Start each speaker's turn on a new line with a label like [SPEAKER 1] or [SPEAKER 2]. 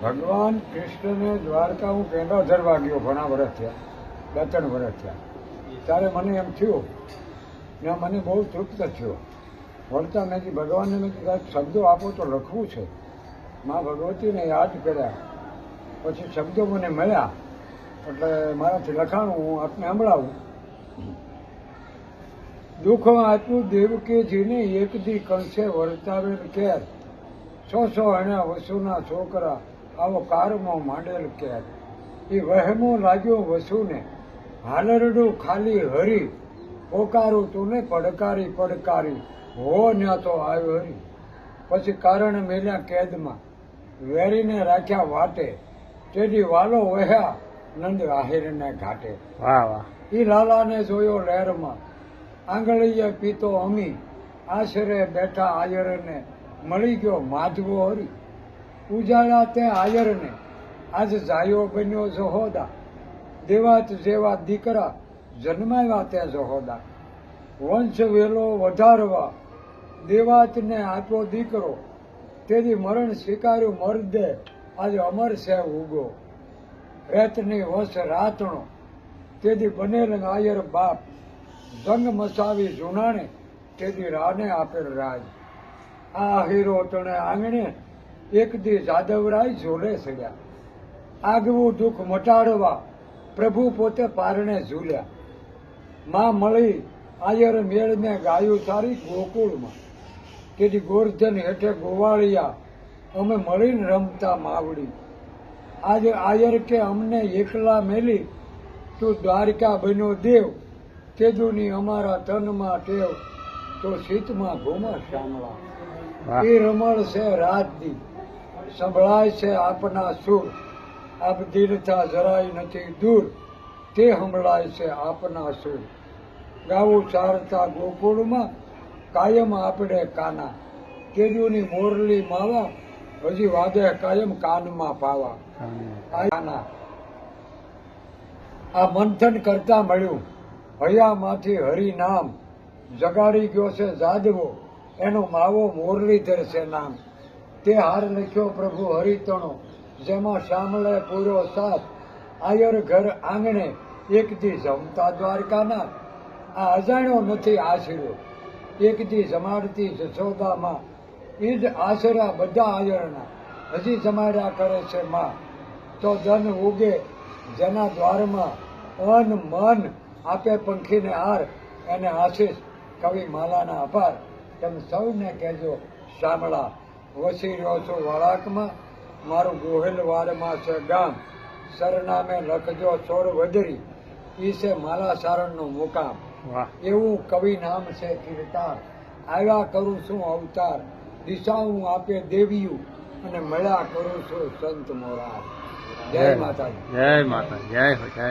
[SPEAKER 1] ભગવાન કૃષ્ણને દ્વારકા હું પેંડા ધરવા ગયો ઘણા વર્ષ થયા, 2-3 વર્ષ થયા. ત્યારે મને એમ થયું ને મને બહુ તૃપ્ત થયો. વળતા મેં કીધું ભગવાનને મેં કીધું શબ્દો આપો તો લખવું છે. મા ભગવતીને યાદ કર્યા, પછી શબ્દો મને મળ્યા એટલે મારાથી લખાણું હું આપને સંભળાવું. દુઃખ આપ્યું દેવકીજીને એક દી કંસે વર્તાવેલ કેર, 100 એના વસુના છોકરા આવો કારમો માંડેલ કેર. એ વહેમો લાગ્યો વસુને હાલરડું ખાલી હરી, પોકારું તુને પડકારી પડકારી હો ન્યા તો આવ્યો હરી. પછી કારણ મેલ્યા કેદમાં, વેરીને રાખ્યા વાટે, તેડી વાલો વહ્યા નંદ આહિરને ઘાટે.
[SPEAKER 2] વાહ વાહ.
[SPEAKER 1] ઈ લાલાને જોયો લહેરમાં, આંગળીએ પીતો અમી, આશરે બેઠા આયરને મળી ગયો માધવો હરી. ઉજાળા તે આયરને આજ જાયો બન્યો જહોદા, દેવાત જેવા દીકરા જન્માવ્યા તે જહોદા. વંશ વેલો વધારવા દેવાતને આપ્યો દીકરો, તેથી મરણ સ્વીકાર્યું મર્દે આજે અમર છે ઉગો. રેતની વશ રાતણો તેથી બનેલ આયર બાપ, જંગ મસાવી જુનાણે તેથી રાને આપેલ રાજ. આ હીરો તણે આંગણે એક દી જાદવરાય ઝોલે સડ્યા, આગવું દુઃખ મટાડવા પ્રભુ પોતે પારણે ઝૂલ્યા. માં મળી આયર મેળને ગાયું સારી ગોકુળમાં, તેથી ગોરધન હેઠે ગોવાળિયા અમે મળીને રમતા માવડી. આજે આયર કે અમને એકલા મેલી, તું દ્વારકા બન્યો દેવ, તેદુની અમારા તનમાં ટેવ, તો શીતમાં ઘૂમા શામળા. એ રમણ છે રાત દી, સંભળાય છે આપના સુર, આપ દીરથા જરાય નથી દૂર, તે સંભળાય છે આપના સુર. ગાવું ચારતા ગોકુળમાં કાયમ આપણે કાના, તેદુની મોરલી માવા, હજી વાદે કાયમ કાનમાં પાવા. આ મંથન કરતા મળ્યું હયામાંથી હરિ નામ, જગાડી ગયો છે જાદવો એનો માવો મોરલીધર છે નામ. તે હાર લખ્યો પ્રભુ હરિતણો, જેમાં શામળે પૂર્યો સાથ, આયર ઘર આંગણે એક દી જમતા દ્વારકાના. આ અજાણ્યો નથી આશરો, એક દી જમાડતી જશોદામાં, ઈ જ આશરા બધા આયરના હજી જમાડ્યા કરે છે માં. તો ધન ઉગે જેના દ્વારમાં, અન મન આપે પંખીને હાર, એને આશીષ કવિ માલાના અપાર. તમે સૌને કહેજો શામળા, વસી રહ્યો છું વળાકમાં, મારું ગોહિલવાડમાં છે ગામ, સરનામે લખજો ચોર વધરી, ઈ છે માલા સારણનું મુકામ. એવું કવિ નામ છે કીર્તાર, આવ્યા કરું છું અવતાર, દિશાઓ આપે દેવીયું, અને મળ્યા કરું છું સંત મોરાર. જય માતાજી.
[SPEAKER 2] જય માતા. જય જય.